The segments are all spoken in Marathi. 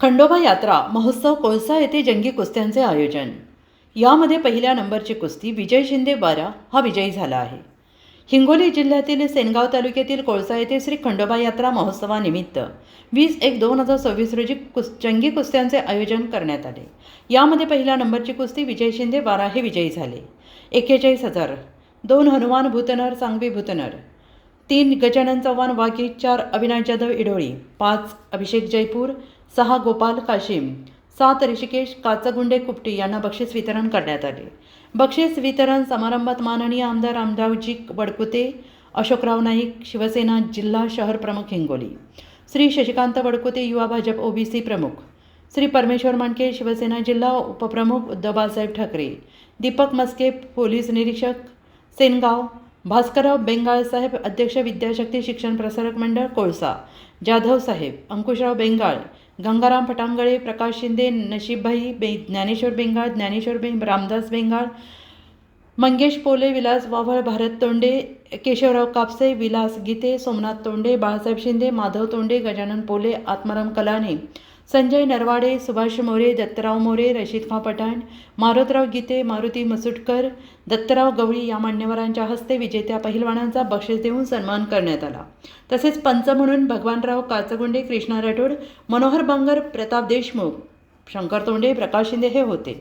खंडोबा यात्रा महोत्सव कोळसा येथे जंगी कुस्त्यांचे आयोजन. यामध्ये पहिल्या नंबरची कुस्ती विजय शिंदे बारा हा विजयी झाला आहे. हिंगोली जिल्ह्यातील सेनगाव तालुक्यातील कोळसा येथे श्री खंडोबा यात्रा महोत्सवानिमित्त 20/1/2026 रोजी जंगी कुस्त्यांचे आयोजन करण्यात आले. यामध्ये पहिल्या नंबरची कुस्ती विजय शिंदे बारा हे विजयी झाले. 41,000, 2 हनुमान भूतनर सांगवी भूतनर, 3 गजानन चव्हाण वाघी, 4 अविनाश जाधव इडोळी, 5 अभिषेक जयपूर, 6 गोपाल काशिम, 7 ऋषिकेश काचगुंडे कुपटी यांना बक्षीस वितरण करण्यात आले. बक्षीस वितरण समारंभात माननीय आमदार रामरावजी वडकुते, अशोकराव नाईक शिवसेना जिल्हा शहर प्रमुख हिंगोली, श्री शशिकांत वडकुते युवा भाजप ओबीसी प्रमुख, श्री परमेश्वर मांडके शिवसेना जिल्हा उपप्रमुख उद्धव बाळासाहेब ठाकरे, दीपक मस्के पोलीस निरीक्षक सेनगाव, भास्करराव बेंगाळ साहेब अध्यक्ष विद्याशक्ती शिक्षण प्रसारक मंडळ कोळसा, जाधव साहेब, अंकुशराव बेंगाळ, गंगाराम फटांगळे, प्रकाश शिंदे, नशीबभाई ज्ञानेश्वर बेंगाळ, रामदास बेंगाळ, मंगेश पोले, विलास वावळ, भारत तोंडे, केशवराव कापसे, विलास गीते, सोमनाथ तोंडे, बाळासाहेब शिंदे, माधव तोंडे, गजानन पोले, आत्माराम कलाने, संजय नरवाडे, सुभाष मोरे, दत्तराव मोरे, रशीद खां पठाण, मारुतराव गीते, मारुती मसुटकर, दत्तराव गवळी या मान्यवरांच्या हस्ते विजेत्या पहिलवानांचा बक्षीस देऊन सन्मान करण्यात आला. तसेच पंच म्हणून भगवानराव काचगुंडे, कृष्णा राठोड, मनोहर बांगर, प्रताप देशमुख, शंकर तोंडे, प्रकाश शिंदे हे होते.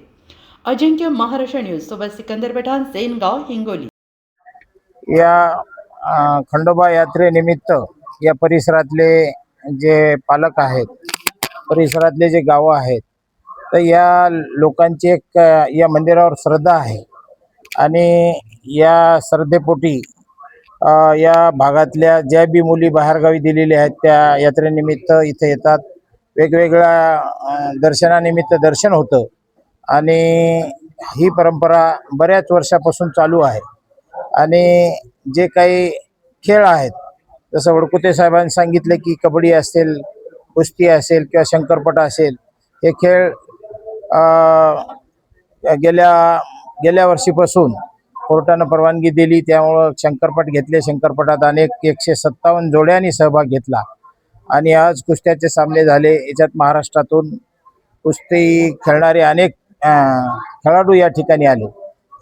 अजिंक्य महाराष्ट्र न्यूज सोबत सिकंदर पठाण, सेनगाव, हिंगोली. या खंडोबा यात्रेनिमित्त या परिसरातले जे पालक आहेत, परिसरातले जे गावं आहेत, तर या लोकांची एक या मंदिरावर श्रद्धा आहे आणि या श्रद्धेपोटी या भागातल्या ज्या बी मुली बाहेरगावी दिलेल्या आहेत त्या यात्रेनिमित्त इथे येतात. वेगवेगळ्या दर्शनानिमित्त दर्शन होतं आणि ही परंपरा बऱ्याच वर्षापासून चालू आहे. आणि जे काही खेळ आहेत, जसं वडकुते साहेबांनी सांगितले की कबड्डी असेल, कुस्ती असेल किंवा शंकरपट असेल, हे खेळ गेल्या वर्षीपासून कोर्टानं परवानगी दिली, त्यामुळं शंकरपट घेतले. शंकरपटात अनेक 157 जोड्यांनी सहभाग घेतला आणि आज कुस्त्याचे सामने झाले. याच्यात महाराष्ट्रातून कुस्ती खेळणारे अनेक खेळाडू या ठिकाणी आले.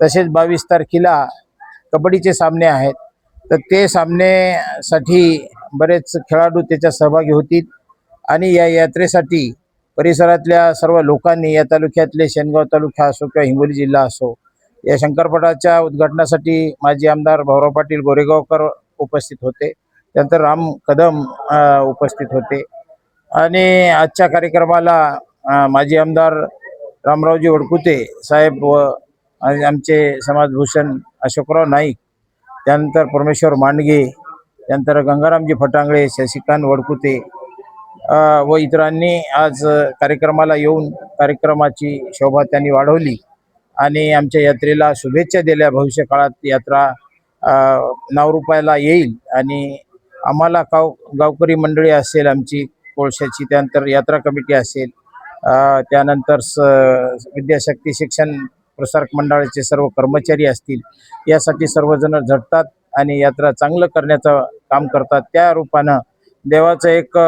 तसेच 22 तारखेला कबड्डीचे सामने आहेत, तर ते सामनेसाठी बरेच खेळाडू त्याच्यात सहभागी होतील. आणि या यात्रेसाठी परिसरातल्या सर्व लोकांनी, या तालुक्यातले शेनगाव तालुका असो किंवा हिंगोली जिल्हा असो, या शंकरपटाच्या उद्घाटनासाठी माजी आमदार भाऊराव पाटील गोरेगावकर उपस्थित होते. त्यानंतर राम कदम उपस्थित होते आणि आजच्या कार्यक्रमाला माजी आमदार रामरावजी वडकुते साहेब व आमचे समाजभूषण अशोकराव नाईक, त्यानंतर परमेश्वर मांडगे, त्यानंतर गंगारामजी फटांगळे, शशिकांत वडकुते व इतरांनी आज कार्यक्रमाला येऊन कार्यक्रमाची शोभा त्यांनी वाढवली आणि आमच्या यात्रेला शुभेच्छा दिल्या. भविष्य काळात यात्रा नावरूपाला येईल आणि आम्हाला गावकरी मंडळी असेल आमची कोळशाची, त्यानंतर यात्रा कमिटी असेल, त्यानंतर विद्याशक्ती शिक्षण प्रसारक मंडळाचे सर्व कर्मचारी असतील, यासाठी सर्वजण झटतात आणि यात्रा चांगलं करण्याचं काम करतात. त्या रूपानं देवाचं एक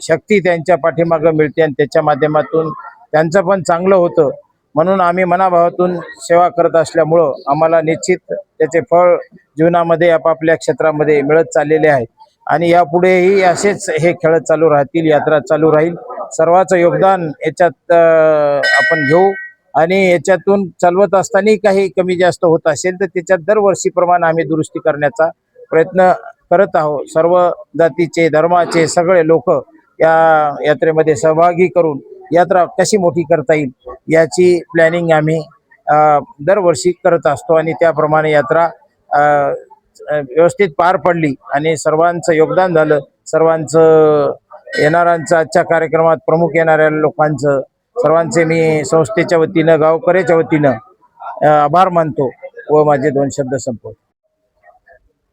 शक्ती त्यांच्या पाठीमागं मिळते आणि त्याच्या माध्यमातून त्यांचं पण चांगलं होतं. म्हणून आम्ही मनाभावातून सेवा करत असल्यामुळं आम्हाला निश्चित त्याचे फळ जीवनामध्ये आपापल्या क्षेत्रामध्ये मिळत चाललेले आहे आणि यापुढेही असेच हे खेळ चालू राहतील, यात्रा चालू राहील. सर्वांचं योगदान याच्यात आपण घेऊ आणि याच्यातून चालवत असताना काही कमी जास्त होत असेल तर त्याच्यात दरवर्षीप्रमाणे आम्ही दुरुस्ती करण्याचा प्रयत्न करत आहोत. सर्व जातीचे, धर्माचे सगळे लोक या यात्रेमध्ये सहभागी करून यात्रा कशी मोठी करता येईल याची प्लॅनिंग आम्ही दरवर्षी करत असतो आणि त्याप्रमाणे यात्रा व्यवस्थित पार पडली आणि सर्वांचं योगदान झालं. सर्वांचं येणाऱ्यांचं, आजच्या कार्यक्रमात प्रमुख येणाऱ्या लोकांचं सर्वांचे मी संस्थेच्या वतीनं, गावकऱ्याच्या वतीनं आभार मानतो व माझे 2 शब्द संपवतो.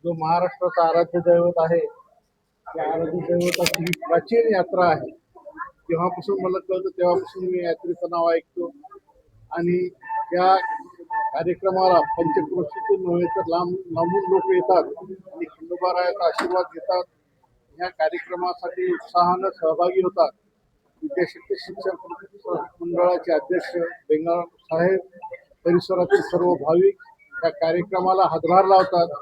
जो महाराष्ट्राचा आराध्य दैवत आहे, त्या आराध्य दैवताची ही प्राचीन यात्रा आहे. जेव्हापासून मला कळतं तेव्हापासून मी यात्रेचं नाव ऐकतो आणि या कार्यक्रमाला पंचक्रोशीतून नव्हे तर लांबून लोक येतात आणि खंडोबारायाचा आशीर्वाद घेतात. या कार्यक्रमासाठी उत्साहानं सहभागी होतात. विद्याशक्ती शिक्षण मंडळाचे अध्यक्ष बेंगाळ साहेब, परिसरातील सर्व भाविक या कार्यक्रमाला हातभार लावतात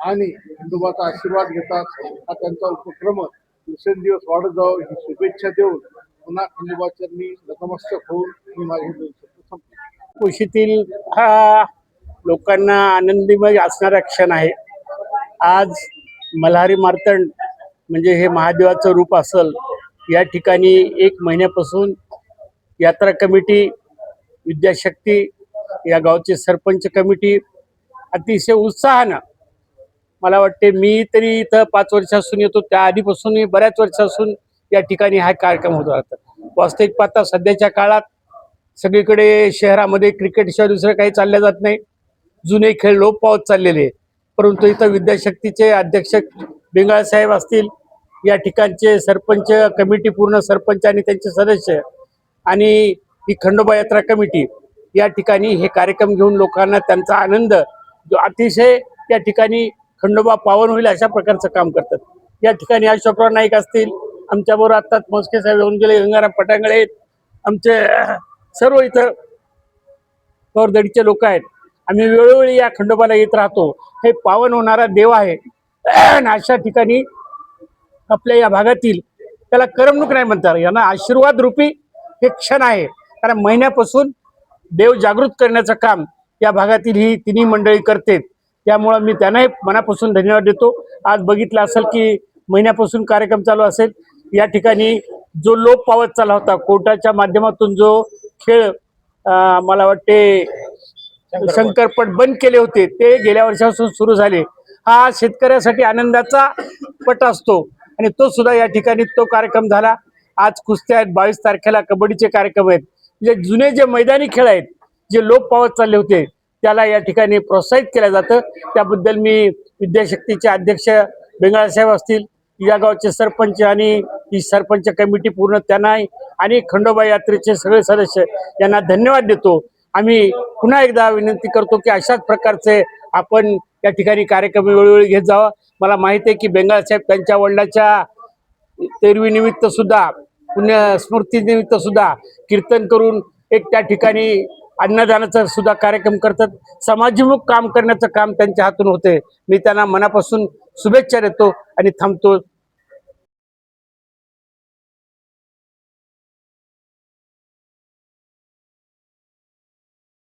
आणि खंडोबाचा आशीर्वाद घेतात. हा त्यांचा उपक्रम दिवसेंदिवस वाढत जावो ही शुभेच्छा देऊन पुन्हा खंडोबाचरणी नतमस्तक होऊन मी माझे 2 शब्द संपवतो. कुशीतील हा लोकांना आनंदीमय असणारा क्षण आहे. आज मल्हारी मार्तंड म्हणजे हे महादेवाचं रूप असेल, या ठिकाणी 1 महिन्यापासून यात्रा कमिटी, विद्याशक्ती, या गावचे सरपंच कमिटी अतिशय उत्साहानं, मला वाटते मी तरी इथं 5 वर्षापासून येतो, त्या आधीपासून बऱ्याच वर्षापासून या ठिकाणी हा कार्यक्रम होत राहतात. वास्तविक पाहता सध्याच्या काळात सगळीकडे शहरामध्ये क्रिकेटशिवाय दुसरं काही चाललं जात नाही. जुने खेळ लोप पावत चाललेले, परंतु इथं विद्याशक्तीचे अध्यक्ष बेंगाळ साहेब असतील, या ठिकाणचे सरपंच कमिटी, पूर्ण सरपंच आणि त्यांचे सदस्य, आणि ही खंडोबा यात्रा कमिटी या ठिकाणी हे कार्यक्रम घेऊन लोकांना त्यांचा आनंद जो अतिशय या ठिकाणी खंडोबा पावन होईल अशा प्रकारचं काम करतात. या ठिकाणी अशोकराव नाईक असतील, आमच्याबरोबर आत्ताच मोजके साहेब येऊन गेले, गंगाराम पटांगळे आहेत, आमचे सर्व इथं कवरदडीचे लोक आहेत. आम्ही वेळोवेळी या खंडोबाला येत राहतो. हे पावन होणारा देव आहे. अशा ठिकाणी आपल्या या भागातील त्याला करमणूक नाही म्हणतात, यांना आशीर्वाद रूपी हे क्षण आहे. कारण महिन्यापासून देव जागृत करण्याचं काम या भागातील ही तिन्ही मंडळी करते. त्यामुळं मी त्यांनाही मनापासून धन्यवाद देतो. आज बघितलं असेल की महिन्यापासून कार्यक्रम चालू असेल. या ठिकाणी जो लोप पावत चालला होता, कोर्टाच्या माध्यमातून जो खेळ मला वाटते शंकरपट बंद केले होते, ते गेल्या वर्षापासून सुरू झाले. हा शेतकऱ्यासाठी आनंदाचा पट असतो आणि तो सुद्धा या ठिकाणी तो कार्यक्रम झाला. आज कुस्त्या आहेत, 22 तारखेला कबड्डीचे कार्यक्रम आहेत. म्हणजे जुने जे मैदानी खेळ आहेत, जे लोप पावत चालले होते, त्याला या ठिकाणी प्रोत्साहित केलं जातं. त्याबद्दल मी विद्याशक्तीचे अध्यक्ष बेंगाळ साहेब असतील, या गावचे सरपंच आणि ही सरपंच कमिटी पूर्ण त्यांना आणि खंडोबा यात्रेचे सगळे सदस्य यांना धन्यवाद देतो. आम्ही पुन्हा एकदा विनंती करतो की अशाच प्रकारचे आपण या ठिकाणी कार्यक्रम वेळोवेळी घेत जावा. मला माहिती आहे की बेंगाळ साहेब त्यांच्या वडिलांच्या 13वी निमित्त सुद्धा, पुण्यस्मृती निमित्त सुद्धा कीर्तन करून एक त्या ठिकाणी अन्नदानाचा सुद्धा कार्यक्रम करतात. समाजभिमुख काम करण्याचं काम त्यांच्या हातून होते. मी त्यांना मनापासून शुभेच्छा देतो आणि थांबतो.